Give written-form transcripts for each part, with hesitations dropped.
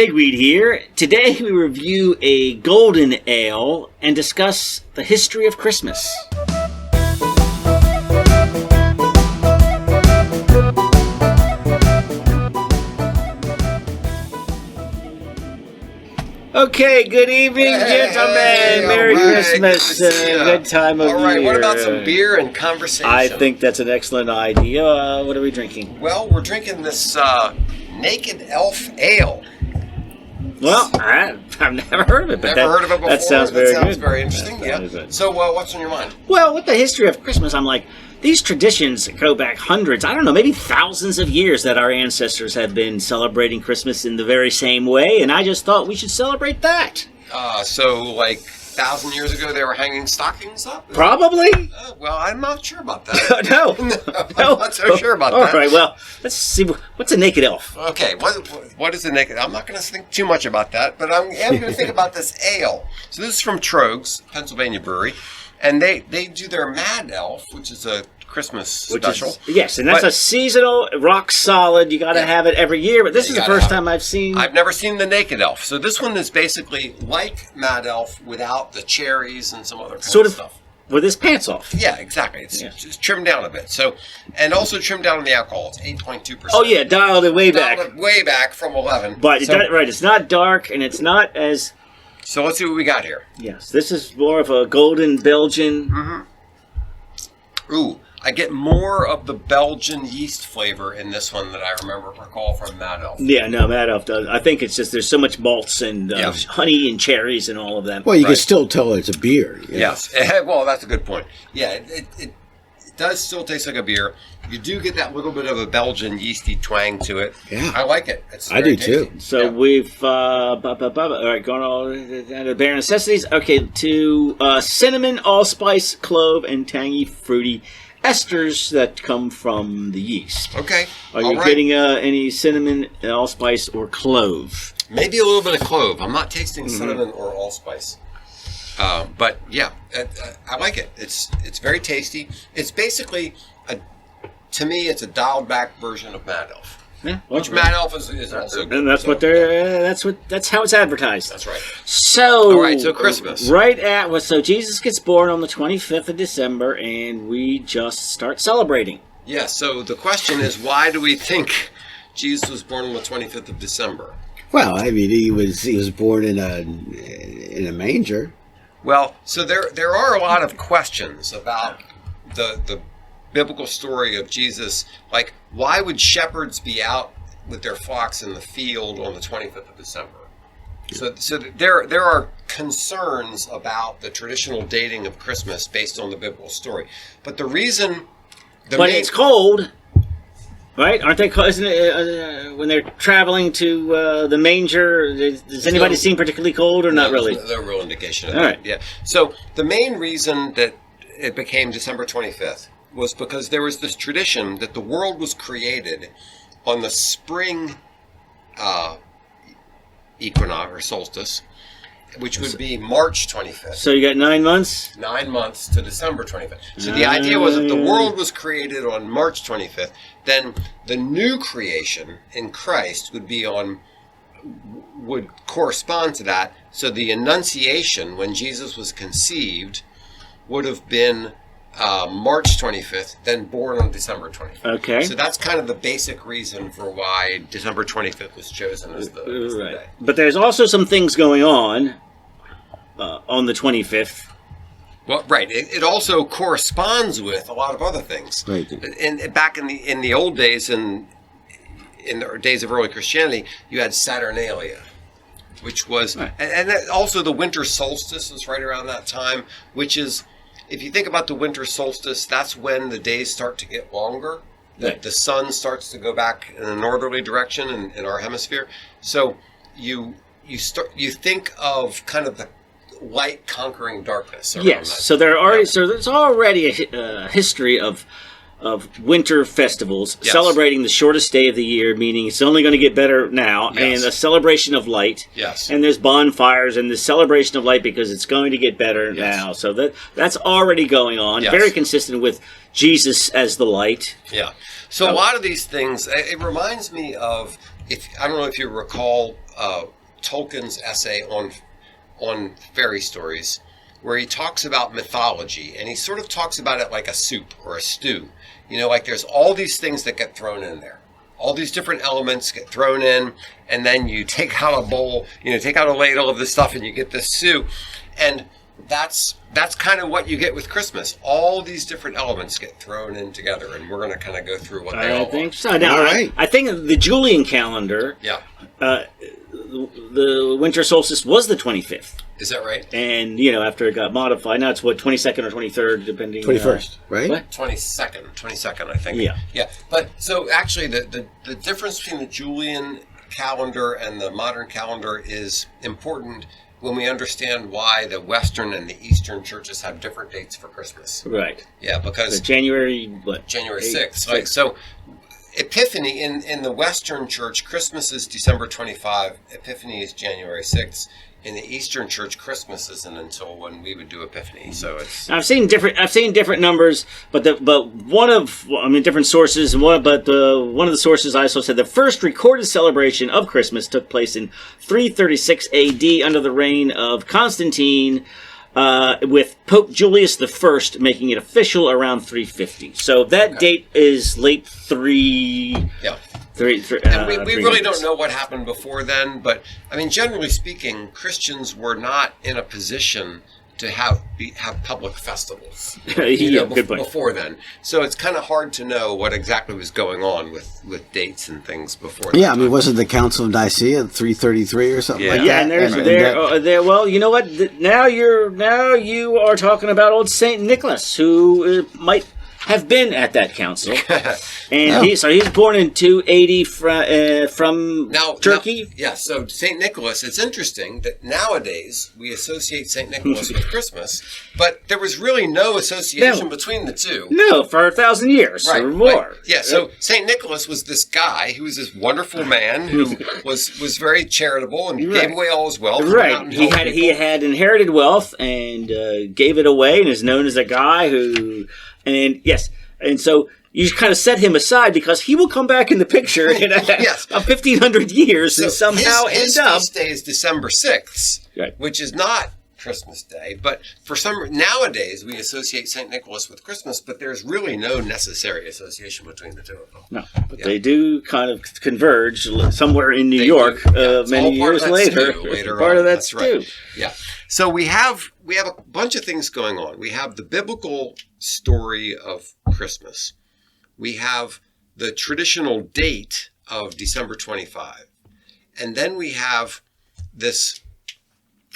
Pigweed here. Today we review a golden ale and discuss the history of Christmas. Okay, good evening, gentlemen. Merry Christmas. Good time of year. All right, what about some beer and conversation? I think that's an excellent idea. What are we drinking? Well, we're drinking this Naked Elf Ale. Well, I've never heard of it, but heard of it before. That sounds very good. Very interesting. Yeah. Good. So, what's on your mind? Well, with the history of Christmas, I'm like, these traditions go back hundreds, I don't know, maybe thousands of years that our ancestors have been celebrating Christmas in the very same way, and I just thought we should celebrate that. So, like 1,000 years ago, they were hanging stockings up? Probably. Well, I'm not sure about that. No. I'm not so sure about that. All right, well, let's see. What's a naked elf? Okay, what is a naked? I'm not going to think too much about that, but I am going to think about this ale. So this is from Troegs, Pennsylvania brewery, and they do their Mad Elf, which is a Christmas special. Yes, and that's a seasonal, rock solid. You got to have it every year, but this is the first time I've seen... I've never seen the Naked Elf. So this one is basically like Mad Elf without the cherries and some other kind of stuff. With his pants off. Yeah, exactly. It's just trimmed down a bit. So, and also trimmed down on the alcohol. It's 8.2%. Oh yeah, dialed it way back. Dialed it way back from 11. But it's not dark and it's not as... So let's see what we got here. Yes, this is more of a golden Belgian. Mm-hmm. Ooh, I get more of the Belgian yeast flavor in this one than I recall from Mad Elf. Yeah, no, Mad Elf does. I think it's just there's so much malts and honey and cherries and all of that. Well, you can still tell it's a beer. Yes. Well, that's a good point. Yeah, it does still taste like a beer. You do get that little bit of a Belgian yeasty twang to it. Yeah. I like it. I do too. So we've, all right, going all down to bare necessities. Okay, to cinnamon, allspice, clove, and tangy, fruity esters that come from the yeast. Okay. Are you getting any cinnamon, allspice, or clove? Maybe a little bit of clove. I'm not tasting cinnamon or allspice. But yeah, I like it. It's very tasty. It's basically to me, it's a dialed back version of Mad Elf. Yeah, which Mad Elf is also good. And that's that's how it's advertised. That's right. So all right, so Christmas. So Jesus gets born on the 25th of December, and we just start celebrating. Yeah. So the question is, why do we think Jesus was born on the 25th of December? Well, I mean, he was born in a manger. Well, so there are a lot of questions about the biblical story of Jesus. Like, why would shepherds be out with their flocks in the field on the 25th of December? So there are concerns about the traditional dating of Christmas based on the biblical story. But the reason... it's cold, right? Aren't they? Isn't it, when they're traveling to the manger, does anybody seem particularly cold or not really? No real indication of that. Right. Yeah. So the main reason that it became December 25th was because there was this tradition that the world was created on the spring equinox or solstice, which would be March 25th. So you got 9 months? 9 months to December 25th. So the idea was if the world was created on March 25th, then the new creation in Christ would correspond to that. So the Annunciation, when Jesus was conceived, would have been March 25th, then born on December 25th. Okay. So that's kind of the basic reason for why December 25th was chosen as the day. But there's also some things going on the 25th. Well, right. It also corresponds with a lot of other things. Right. And back in the old days, in the days of early Christianity, you had Saturnalia, which was, and also the winter solstice is right around that time, which is, if you think about the winter solstice, that's when the days start to get longer. The sun starts to go back in a northerly direction in our hemisphere. So you think of kind of the light conquering darkness. Yes. So there's already a history of winter festivals celebrating the shortest day of the year, meaning it's only going to get better now, and a celebration of light. Yes. And there's bonfires and the celebration of light because it's going to get better now. So that's already going on. Yes. Very consistent with Jesus as the light. Yeah. So a lot of these things, it reminds me of if I don't know if you recall Tolkien's essay on fairy stories, where he talks about mythology, and he sort of talks about it like a soup or a stew. Like there's all these things that get thrown in there. All these different elements get thrown in, and then you take out a bowl, take out a ladle of this stuff, and you get this soup. And that's kind of what you get with Christmas. All these different elements get thrown in together, and we're going to kind of go through what they all are. I think so. Now, All right. I think the Julian calendar, Yeah. the winter solstice was the 25th. Is that right? And, after it got modified, now it's 22nd or 23rd, depending. 21st, right? What? 22nd, I think. Yeah. Yeah. But so actually the difference between the Julian calendar and the modern calendar is important when we understand why the Western and the Eastern churches have different dates for Christmas. Right. Yeah, because So January, what? January 8th, 6th. Right? So Epiphany in the Western church, Christmas is December 25. Epiphany is January 6th. In the Eastern Church, Christmas isn't until when we would do Epiphany. So it's I've seen different numbers, but different sources. One of the sources I also said the first recorded celebration of Christmas took place in 336 A.D. under the reign of Constantine, with Pope Julius I making it official around 350. So that date is late three. yeah. And we really don't know what happened before then, but I mean, generally speaking, Christians were not in a position to have public festivals good point. before then. So it's kind of hard to know what exactly was going on with dates and things before. Yeah, that I mean, time. wasn't the Council of Nicaea 333 or something Yeah. like Yeah, that? and there. Well, you know what? Now you are talking about old Saint Nicholas, who might have been at that council, and he's born in 280 from Turkey. So St. Nicholas, it's interesting that nowadays we associate St. Nicholas with Christmas, but there was really no association between the two. No, for 1,000 years or more. Right. Yeah, so St. Nicholas was this guy who was this wonderful man who was very charitable and gave away all his wealth. Right. He had inherited wealth and gave it away, and is known as a guy who. And yes, and so you kind of set him aside because he will come back in the picture in 1,500 years and somehow his end up. feast day is December 6th, which is not Christmas Day. But for nowadays we associate St. Nicholas with Christmas, but there's really no necessary association between the two of them. No, but they do kind of converge somewhere in New York many years later. Part of that stew. Yeah. So we have a bunch of things going on. We have the biblical story of Christmas. We have the traditional date of December 25. And then we have this,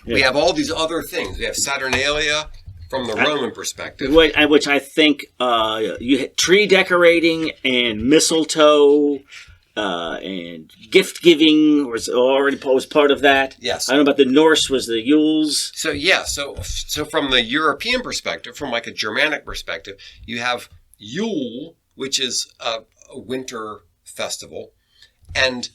we have all these other things. We have Saturnalia from the Roman perspective. Which I think you had tree decorating and mistletoe and gift giving was part of that. Yes. I don't know about the Norse was the Yules. So from the European perspective, from like a Germanic perspective, you have Yule, which is a winter festival, and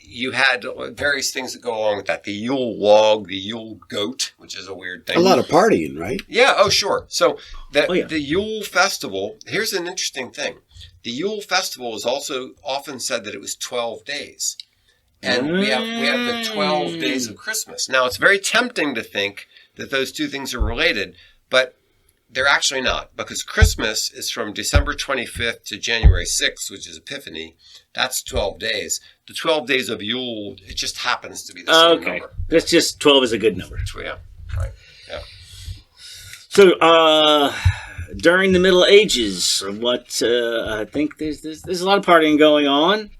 you had various things that go along with that. The Yule log, the Yule goat, which is a weird thing. A lot of partying, right? Yeah, oh sure. So the Yule festival, here's an interesting thing. The Yule festival is also often said that it was 12 days. And we have the 12 days of Christmas. Now, it's very tempting to think that those two things are related, but they're actually not, because Christmas is from December 25th to January 6th, which is Epiphany. That's 12 days. The 12 days of Yule, it just happens to be the same number. That's just 12 is a good number. Yeah, right. Yeah. So, during the Middle Ages, I think there's a lot of partying going on.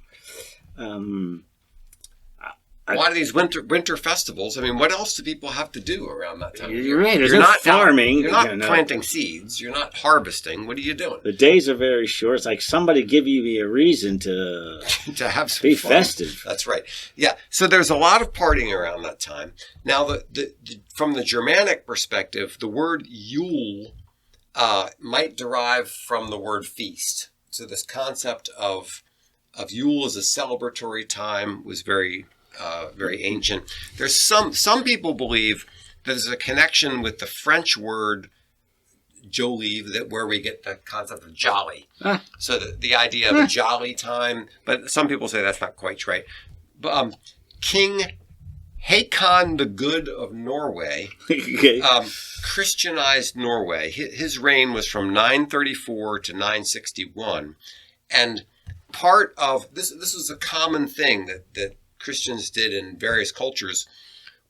A lot of these winter festivals. I mean, what else do people have to do around that time of year? You're right. There's You're no not farming. You're not planting seeds. You're not harvesting. What are you doing? The days are very short. It's like somebody give you a reason to to have some be fun. festive. That's right. Yeah. So there's a lot of partying around that time. Now, from the Germanic perspective, the word Yule might derive from the word feast. So this concept of Yule as a celebratory time was very ancient. There's some people believe there's a connection with the French word Jolie, where we get the concept of jolly. Ah. So the idea of a jolly time, but some people say that's not quite right. But King Hakon the Good of Norway Okay. Christianized Norway. His reign was from 934 to 961. And part of this was a common thing that Christians did in various cultures,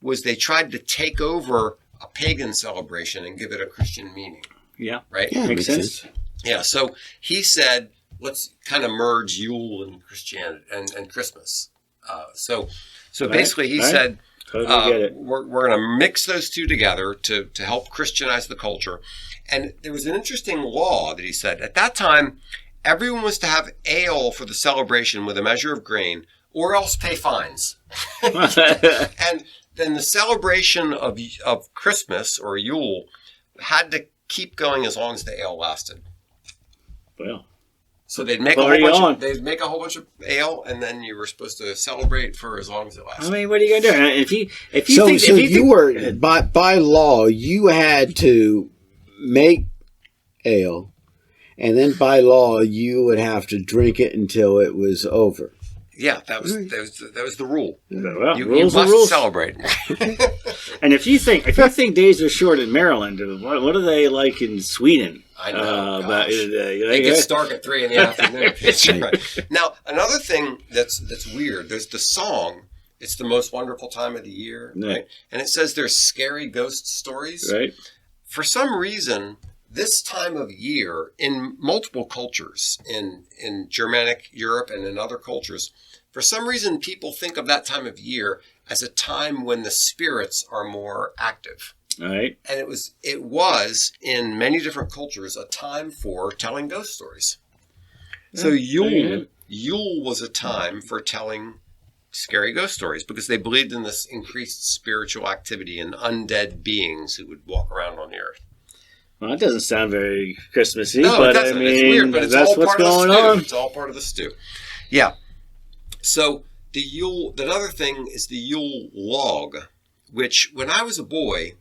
was they tried to take over a pagan celebration and give it a Christian meaning. Yeah. Right? Yeah, Makes sense. Yeah. So he said, let's kind of merge Yule and Christianity and Christmas. So basically he said, Totally get it. we're going to mix those two together to help Christianize the culture. And there was an interesting law that he said. At that time, everyone was to have ale for the celebration with a measure of grain, or else pay fines. And then the celebration of Christmas or Yule had to keep going as long as the ale lasted. Well, So they'd make a whole bunch of ale, and then you were supposed to celebrate for as long as it lasted. I mean, what are you gonna do? If you So think you were by law, you had to make ale, and then by law you would have to drink it until it was over. Yeah, that was the rule. well, You rules are must rules. celebrate. And if you think days are short in Maryland, what are they like in Sweden? I know. But, It gets dark at 3 in the afternoon. That's right. Now, another thing that's weird. There's the song. It's the most wonderful time of the year, right? And it says there's scary ghost stories. Right. For some reason, this time of year in multiple cultures, in Germanic Europe and in other cultures, for some reason people think of that time of year as a time when the spirits are more active. All right. And it was in many different cultures a time for telling ghost stories. So Yule was a time for telling scary ghost stories because they believed in this increased spiritual activity and undead beings who would walk around on the earth. Well, that doesn't sound very Christmassy, No, but it doesn't. I mean, It's weird, but it's that's all what's part of going the stew. on. It's all part of the stew. Yeah. So the Yule. Another thing is the Yule log, which when I was a boy,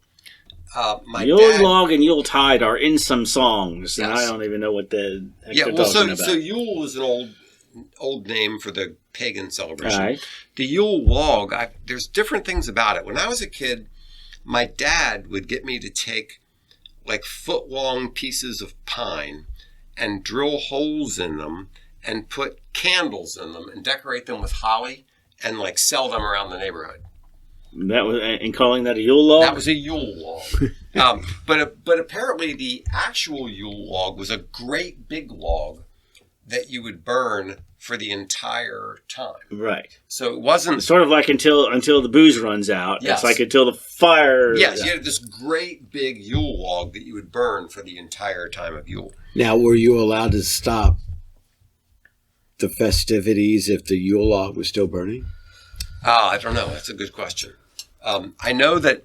my Yule dad. log and Yule tide are in some songs, and Yes. I don't even know what the heck Yeah. they're Well, talking so about. Yule is an old name for the pagan celebration. All right. The Yule log. There's different things about it. When I was a kid, my dad would get me to take like foot-long pieces of pine and drill holes in them and put candles in them and decorate them with holly and like sell them around the neighborhood. That was and calling that a Yule log. That was a Yule log. But apparently the actual Yule log was a great big log that you would burn for the entire time. Right. So it wasn't It's sort of like until the booze runs out. Yes. It's like until the fire. Yes, you had this great big Yule log that you would burn for the entire time of Yule. Now, were you allowed to stop the festivities if the Yule log was still burning? I don't know. That's a good question. I know that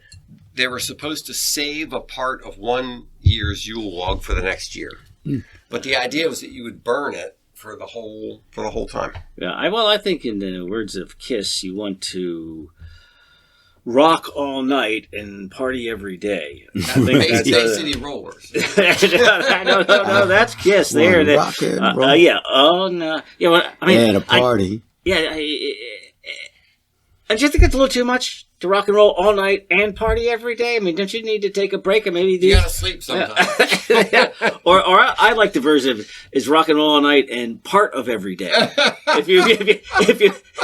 they were supposed to save a part of one year's Yule log for the next year, but the idea was that you would burn it for the whole time. Yeah. I think in the words of Kiss, you want to rock all night and party every day. I think Bay that's City Rollers. no, that's Kiss. There, rock and roll. yeah. Oh no. Yeah. Well, I mean, And a party. I just think it's a little too much to rock and roll all night and party every day. I mean, don't you need to take a break and maybe do? You gotta sleep sometimes. or I like the version is rock and roll all night and part of every day. If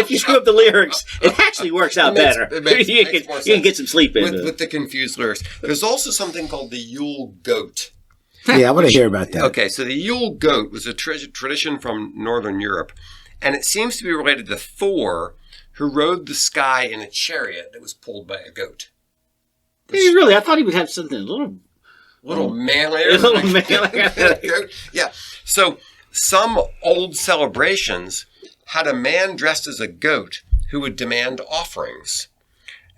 you screw up the lyrics, it actually works out better. It makes you more can sense. get some sleep in. with the confused lyrics. There's also something called the Yule goat. Yeah, I want to hear about that. Okay, so the Yule goat was a tradition from Northern Europe, and it seems to be related to Thor, who rode the sky in a chariot that was pulled by a goat. Really, I thought he would have something a little Manlier. A little manlier. Goat. Yeah. So some old celebrations had a man dressed as a goat who would demand offerings.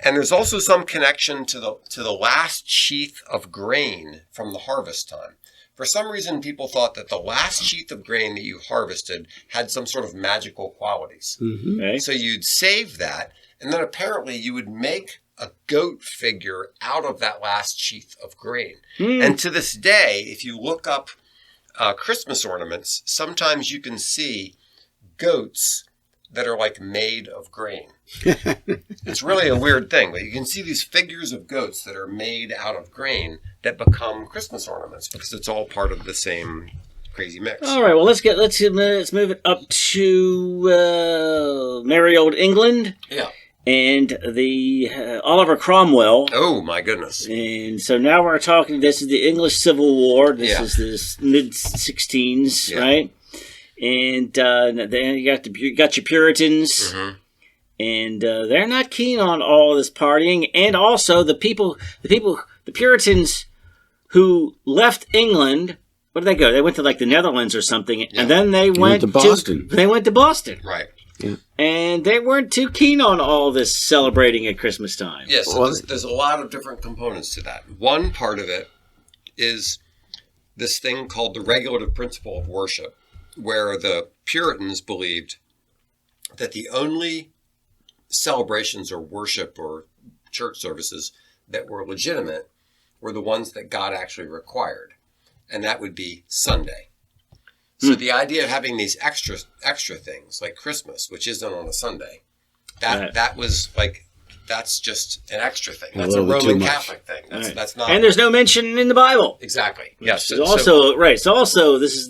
And there's also some connection to the last sheath of grain from the harvest time. For some reason, people thought that the last sheath of grain that you harvested had some sort of magical qualities. Mm-hmm. Okay. So you'd save that, and then apparently you would make a goat figure out of that last sheath of grain. And to this day, if you look up Christmas ornaments, sometimes you can see goats that are like made of grain. It's really a weird thing, but you can see these figures of goats that are made out of grain that become Christmas ornaments because it's all part of the same crazy mix. All right, well, let's move it up to merry old England. Yeah. And the Oliver Cromwell. Oh, my goodness. And so now we're talking, this is the English Civil War. This is this mid-16s, right? And then you got your Puritans. And they're not keen on all this partying. And also the Puritans who left England, where did they go? They went to like the Netherlands or something. And then they went to Boston. They went to Boston. Right. Yeah. And they weren't too keen on all this celebrating at Christmas time. Yes, so there's a lot of different components to that. One part of it is this thing called the regulative principle of worship, where the Puritans believed that the only celebrations or worship or church services that were legitimate were the ones that God actually required. And that would be Sunday. So the idea of having these extra things like Christmas, which isn't on a Sunday, that was like, that's just an extra thing. That's a Roman Catholic thing. That's not. And there's no mention in the Bible. Exactly. Yes. It's also right. It's also this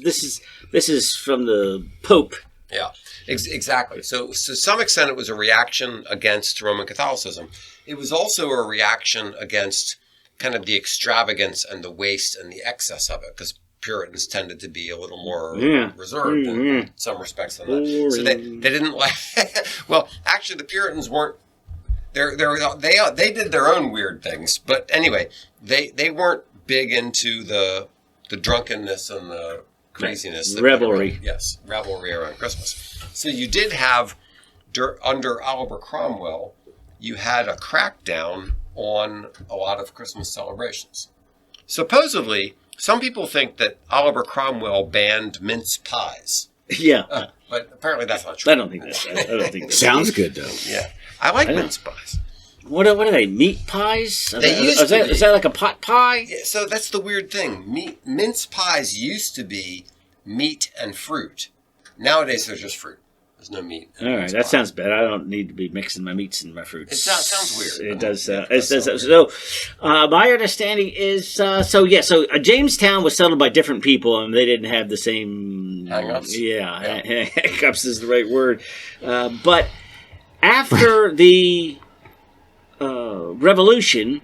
is from the Pope. Yeah. Exactly. So to some extent, it was a reaction against Roman Catholicism. It was also a reaction against kind of the extravagance and the waste and the excess of it, because Puritans tended to be a little more reserved in some respects than that. So they didn't like. Well, actually, the Puritans weren't. They did their own weird things, but anyway, they weren't big into the drunkenness and the craziness, revelry. Yes, revelry around Christmas. So you did have under Oliver Cromwell, you had a crackdown on a lot of Christmas celebrations. Supposedly, some people think that Oliver Cromwell banned mince pies. Yeah. But apparently that's not true. I don't think that's Sounds good, though. Yeah. I like mince pies. What are they? Meat pies? Is that like a pot pie? Yeah, so that's the weird thing. Mince pies used to be meat and fruit. Nowadays, they're just fruit. There's no meat. All right, that sounds bad. I don't need to be mixing my meats and my fruits. It sounds weird. It does. So, my understanding is, Jamestown was settled by different people, and they didn't have the same hang-ups. Yeah. Hang-ups is the right word. But after the Revolution,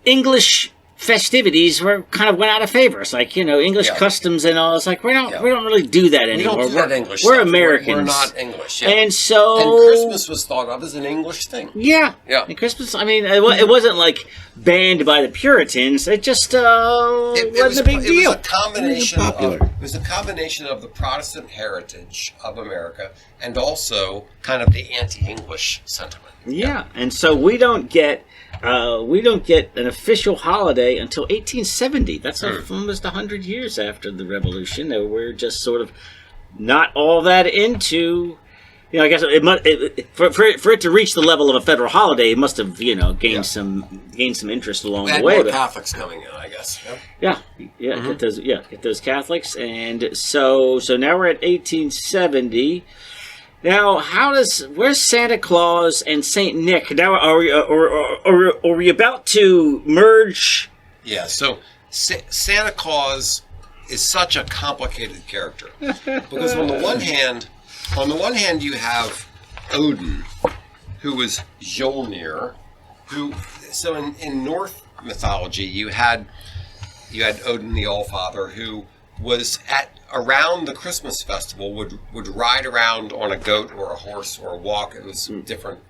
English festivities went out of favor. It's like, English customs and all. It's like we don't really do that anymore. We don't do that English We're stuff. Americans. We're not English. Yeah. And so Christmas was thought of as an English thing. Yeah. And Christmas, I mean, it wasn't like banned by the Puritans. It just wasn't a big deal. It was a combination of the Protestant heritage of America and also kind of the anti-English sentiment. Yeah. And so we don't get an official holiday until 1870. That's almost 100 years after the Revolution. We're just sort of not all that into. I guess for it to reach the level of a federal holiday, it must have gained some interest along the way. More Catholics coming in, I guess. Get those Catholics, and so now we're at 1870. Now, where's Santa Claus and Saint Nick? Now, are we about to merge? Yeah. So Santa Claus is such a complicated character because on the one hand, you have Odin, who was Mjolnir, So in Norse mythology, you had Odin the Allfather, who was around the Christmas festival would ride around on a goat or a horse or a walk. It was different,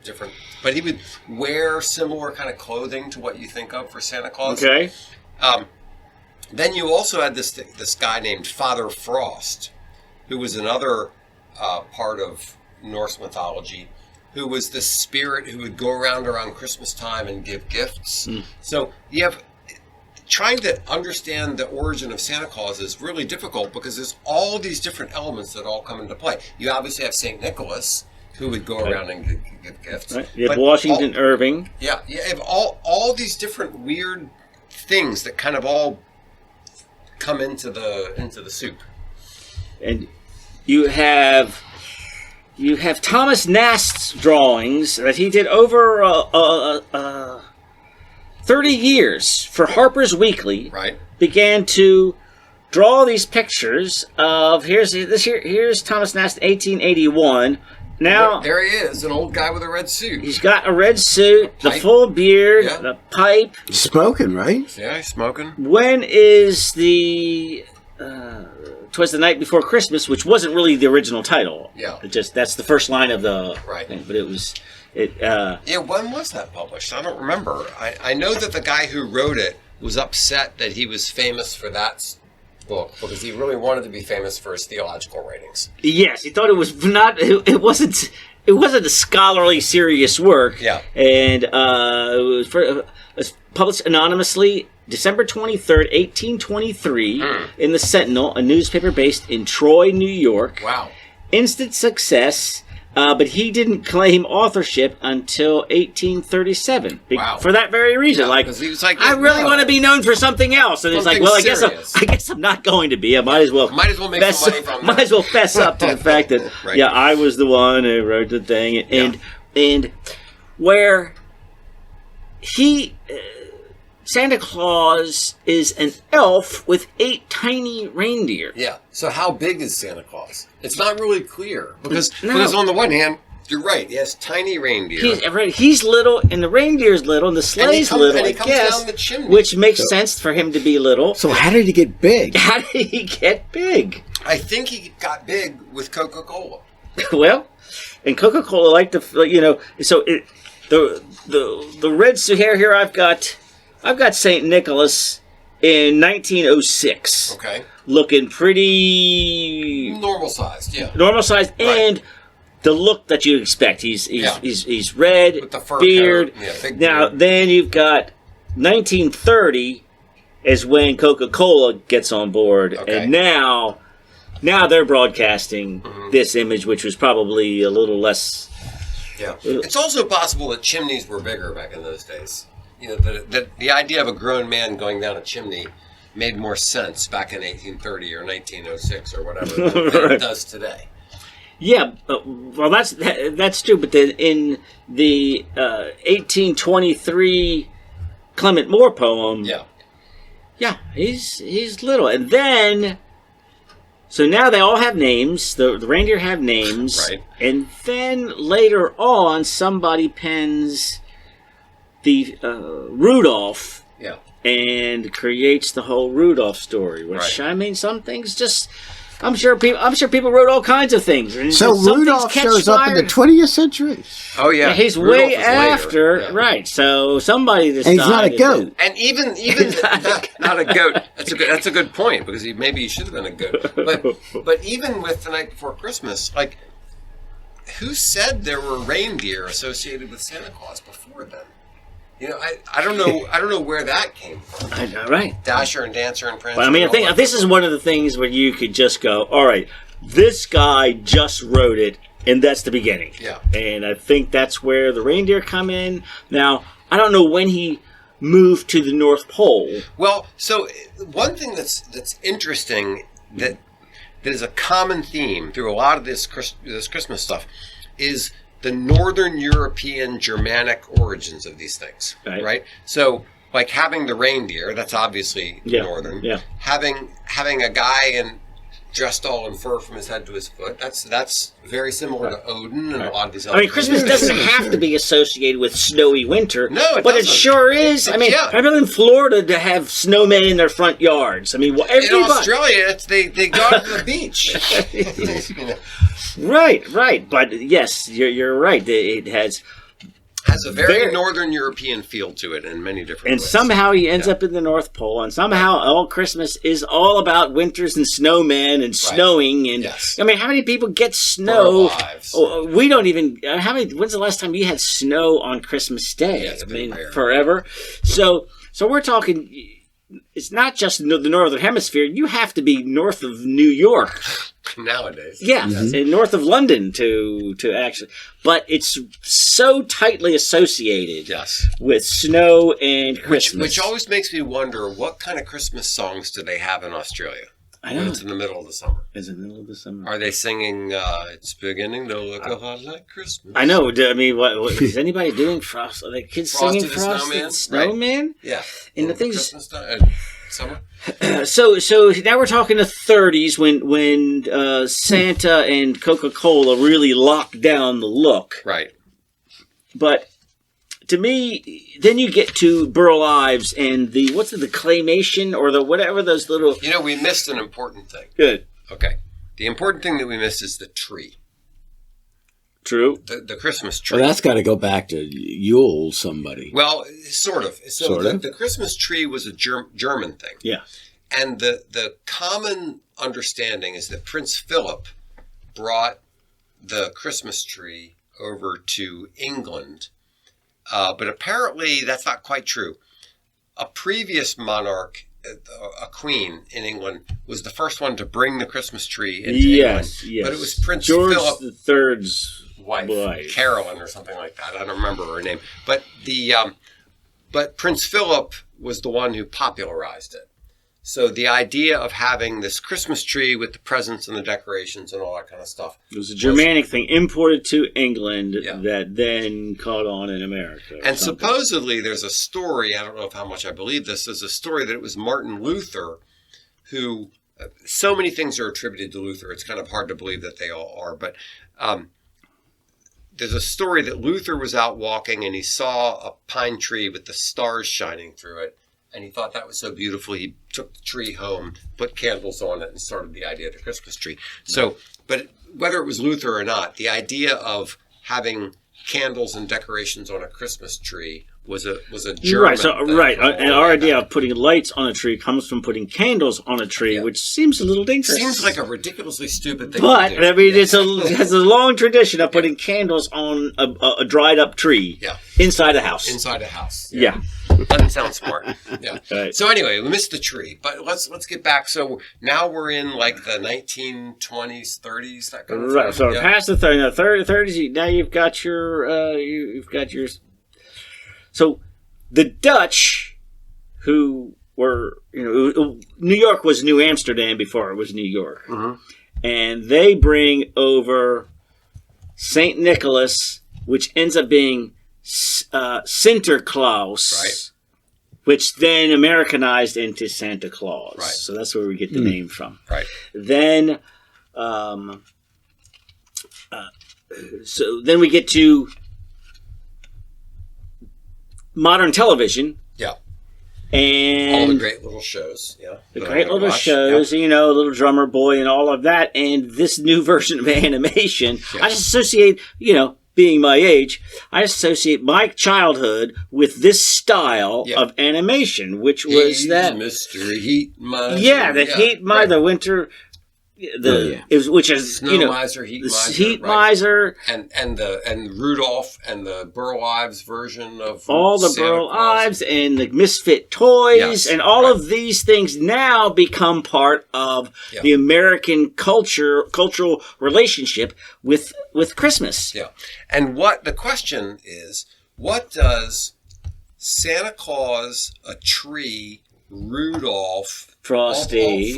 but he would wear similar kind of clothing to what you think of for Santa Claus. Okay. Then you also had this guy named Father Frost, who was another part of Norse mythology, who was the spirit who would go around Christmas time and give gifts. So you have. Trying to understand the origin of Santa Claus is really difficult because there's all these different elements that all come into play. You obviously have St. Nicholas, who would go around and give gifts. Right. You have Washington Irving. Yeah, you have all these different weird things that kind of all come into the soup. And you have Thomas Nast's drawings that he did over 30 years for Harper's Weekly. Right. Began to draw these pictures of here's Thomas Nast 1881. Now there he is, an old guy with a red suit. He's got a red suit, the full beard, the pipe. He's smoking, right? Yeah, he's smoking. When is the 'Twas the Night Before Christmas, which wasn't really the original title. Yeah. That's the first line of the thing, but it was when was that published? I don't remember. I know that the guy who wrote it was upset that he was famous for that book because he really wanted to be famous for his theological writings. Yes, he thought it was not. It wasn't a scholarly, serious work. Yeah, and it was published anonymously, December 23rd, 1823, in the Sentinel, a newspaper based in Troy, New York. Wow, instant success. But he didn't claim authorship until 1837. Wow. For that very reason. He was like, I really want to be known for something else. And he's like, well, I guess I'm not going to be. I might as well make some money from might as well fess up to the fact that, I was the one who wrote the thing. And where Santa Claus is an elf with 8 tiny reindeer. Yeah. So how big is Santa Claus? It's not really clear because on the one hand, you're right. He has tiny reindeer. He's little, and the reindeer's little, and the sleigh's little. And he comes down the chimney, which makes sense for him to be little. So how did he get big? How did he get big? I think he got big with Coca-Cola. Well, and Coca-Cola like the So the red. So here I've got St. Nicholas in 1906. Okay. Looking pretty normal sized, and the look that you expect. He's red with the fur beard. Big now beard. Then you've got 1930 is when Coca-Cola gets on board, and now they're broadcasting this image, which was probably a little less. Yeah, it's also possible that chimneys were bigger back in those days. The idea of a grown man going down a chimney made more sense back in 1830 or 1906 or whatever than it does today. Yeah, well, that's true. But then in the 1823 Clement Moore poem, he's little, and then so now they all have names. The reindeer have names, right? And then later on, somebody pens the Rudolph. And creates the whole Rudolph story, which I mean, some things just I'm sure people wrote all kinds of things. And so Rudolph shows up in the 20th century. Oh yeah, he's Rudolph way after, right? So somebody decided, and he's not a goat, and even not a goat. That's a good point because maybe he should have been a goat. But even with The Night Before Christmas, like who said there were reindeer associated with Santa Claus before then? I don't know where that came from. I know, right? Dasher and Dancer and Prancer. But I mean, I think this is one of the things where you could just go, all right, this guy just wrote it, and that's the beginning. Yeah. And I think that's where the reindeer come in. Now, I don't know when he moved to the North Pole. Well, so one thing that's interesting that is a common theme through a lot of this Christmas stuff is the Northern European Germanic origins of these things, right? So, like having the reindeer, that's obviously Northern. Yeah. Having a guy dressed all in fur from his head to his foot, that's very similar to Odin and a lot of these other things. Christmas doesn't have to be associated with snowy winter. No, it but doesn't. It sure is. I mean, I've been in Florida to have snowmen in their front yards. I mean, everybody. In Australia, they go to the beach. Right. But yes, you're right. It has a very Northern European feel to it in many different ways. And somehow he ends up in the North Pole, and somehow all Christmas is all about winters and snowmen and snowing. And I mean, how many people get snow? We don't even. When's the last time you had snow on Christmas Day? Yeah, it's been rare. Forever. So we're talking. it's not just the northern hemisphere. You have to be north of New York nowadays. Yeah, and north of London to actually, but it's so tightly associated. Yes. With snow and Christmas, which always makes me wonder what kind of Christmas songs do they have in Australia? I know. When it's in the middle of the summer. It's in the middle of the summer. Are they singing, it's beginning to look a lot like Christmas? I know. I mean, what is anybody doing? Frost? Are the kids singing Frosty Frosty the Snowman? Right. Yeah. And the things. Christmas summer? So now we're talking the 30s when Santa and Coca-Cola really locked down the look. Right. But to me, then you get to Burl Ives and the claymation or the whatever those little. You know, we missed an important thing. Good. Okay. The important thing that we missed is the tree. True. The Christmas tree. Well, that's got to go back to Yule, somebody. Well, sort of. So Sort of. The Christmas tree was a German thing. Yeah. And the common understanding is that Prince Philip brought the Christmas tree over to England. But apparently that's not quite true. A previous monarch, a queen in England, was the first one to bring the Christmas tree into England. Yes. But it was Prince George Philip III's wife, Carolyn or something like that. I don't remember her name. But but Prince Philip was the one who popularized it. So the idea of having this Christmas tree with the presents and the decorations and all that kind of stuff. It was a Germanic thing imported to England that then caught on in America. And supposedly there's a story, I don't know how much I believe this, there's a story that it was Martin Luther who, so many things are attributed to Luther, it's kind of hard to believe that they all are, but there's a story that Luther was out walking and he saw a pine tree with the stars shining through it. And he thought that was so beautiful, he took the tree home, put candles on it, and started the idea of the Christmas tree. So, but whether it was Luther or not, the idea of having candles and decorations on a Christmas tree was a German thing. And our idea of putting lights on a tree comes from putting candles on a tree, which seems a little dangerous. Seems like a ridiculously stupid thing but, to do. I mean, it has a long tradition of putting candles on a dried up tree inside a house. Inside a house. Yeah. Doesn't sound smart. Yeah. Right. So anyway, we missed the tree, but let's get back. So now we're in like the 1920s, 30s, that kind of thing. Right. So past the 30s, now you've got your. So the Dutch, who were New York was New Amsterdam before it was New York, and they bring over Saint Nicholas, which ends up being Sinterklaas, right, which then Americanized into Santa Claus. Right. So that's where we get the name from. Right. Then, so then we get to modern television. Yeah. And all the great little shows. Yeah. The great little shows, Little Drummer Boy and all of that. And this new version of animation, I just associate, being my age, I associate my childhood with this style of animation, which was that Mr. Heat Miser. Yeah, the Heat Miser, the winter, which is Snow Miser, Heat the Miser, Heat Miser, and Rudolph and the Burl Ives version of all the Santa Burl Claus. Ives and the Misfit Toys and all of these things now become part of the American cultural relationship with Christmas. Yeah, and what the question is, what does Santa Claus, a tree, Rudolph, Frosty,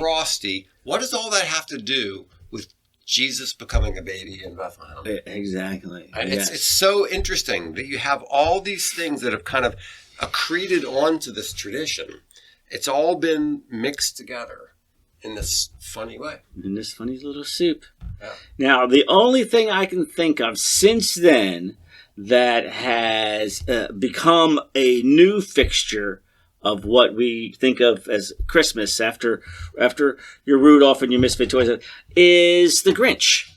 what does all that have to do with Jesus becoming a baby in Bethlehem? Exactly. And it's so interesting that you have all these things that have kind of accreted onto this tradition. It's all been mixed together in this funny way. In this funny little soup. Yeah. Now, the only thing I can think of since then that has become a new fixture of what we think of as Christmas after your Rudolph and your Misfit Toys is the Grinch,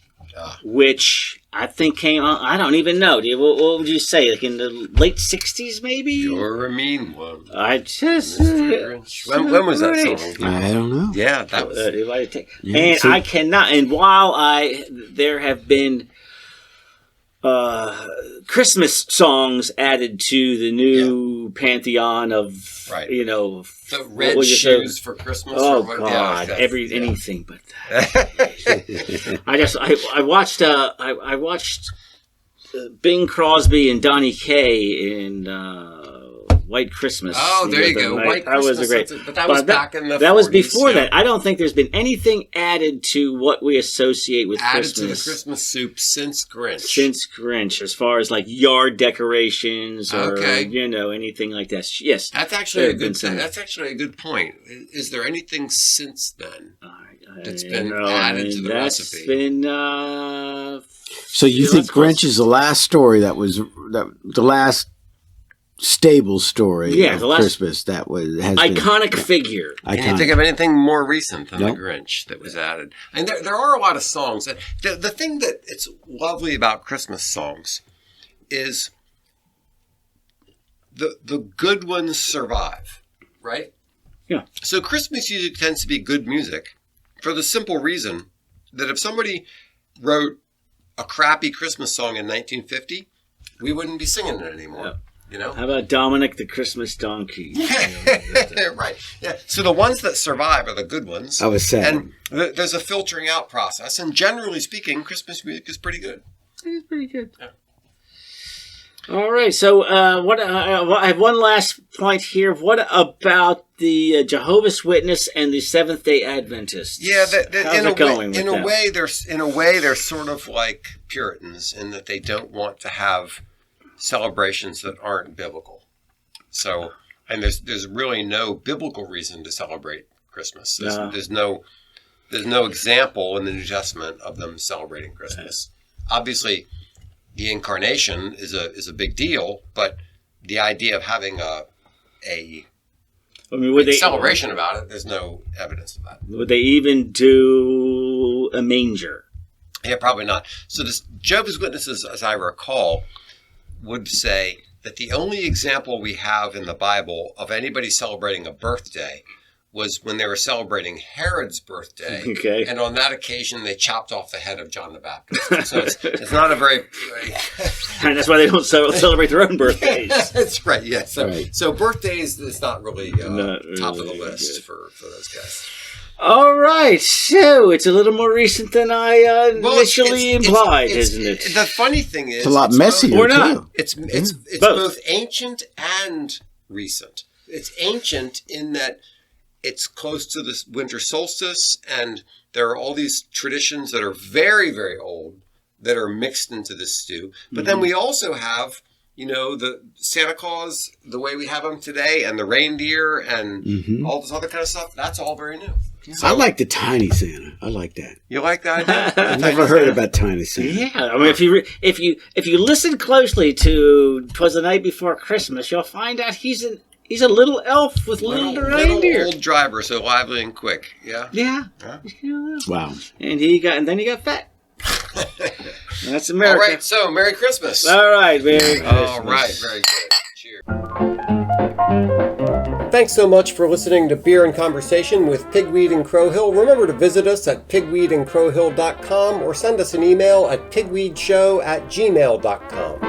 which I think came on, I don't even know. What would you say, like in the late 60s maybe? You're a mean one. I just... Mr. Grinch. When was that song? I don't know. Yeah, that was... I cannot, and while there have been Christmas songs added to the new pantheon of, Right. The red shoes for Christmas. Oh, or what? God. Yeah, anything but that. I watched Bing Crosby and Donnie Kaye in White Christmas. Oh, there you go. White Christmas. That was back in the 40s. That was before that. I don't think there's been anything added to what we associate with added Christmas. to the Christmas soup since Grinch. Since Grinch, as far as like yard decorations or anything like that. Yes, that's actually a good thing. That's actually a good point. Is there anything since then that's been added to the recipe? So you think Grinch is the last story the last stable story of Christmas has iconic figure. Can you think of anything more recent than the Grinch that was added? And there are a lot of songs. The thing that it's lovely about Christmas songs is the good ones survive, right? Yeah. So Christmas music tends to be good music for the simple reason that if somebody wrote a crappy Christmas song in 1950, we wouldn't be singing it anymore. Yeah. How about Dominic the Christmas Donkey? Right. Yeah. So the ones that survive are the good ones. I was saying. And there's a filtering out process. And generally speaking, Christmas music is pretty good. It's pretty good. Yeah. All right. So I have one last point here. What about the Jehovah's Witness and the Seventh-day Adventists? Yeah. How's it going with in a way, they're sort of like Puritans in that they don't want to have celebrations that aren't biblical. So, and there's really no biblical reason to celebrate Christmas. There's no example in the New Testament of them celebrating Christmas. Obviously, the incarnation is a big deal, but the idea of having a celebration about it, there's no evidence of that. Would they even do a manger? Yeah, probably not. So this Jehovah's Witnesses, as I recall, would say that the only example we have in the Bible of anybody celebrating a birthday was when they were celebrating Herod's birthday. Okay. And on that occasion, they chopped off the head of John the Baptist. So it's not a very... And that's why they don't celebrate their own birthdays. That's right, yeah. So birthdays is not really top of the list for those guys. All right, so it's a little more recent than I initially implied, isn't it? The funny thing is... It's a lot messier, or not. too. It's both ancient and recent. It's ancient in that it's close to the winter solstice, and there are all these traditions that are very, very old that are mixed into this stew. But then we also have, the Santa Claus, the way we have them today, and the reindeer, and all this other kind of stuff. That's all very new. So, I like the tiny Santa. I like that. You like that idea? I've never heard about tiny Santa. Yeah, I mean, if you listen closely to "'Twas the Night Before Christmas," you'll find out he's a little elf with little reindeer. Little old driver, so lively and quick. Yeah. Yeah. Huh? Wow. And then he got fat. That's America. All right, so Merry Christmas. All right, Merry Christmas. All right, very good. Cheers. Thanks so much for listening to Beer and Conversation with Pigweed and Crowhill. Remember to visit us at pigweedandcrowhill.com or send us an email at pigweedshow@gmail.com.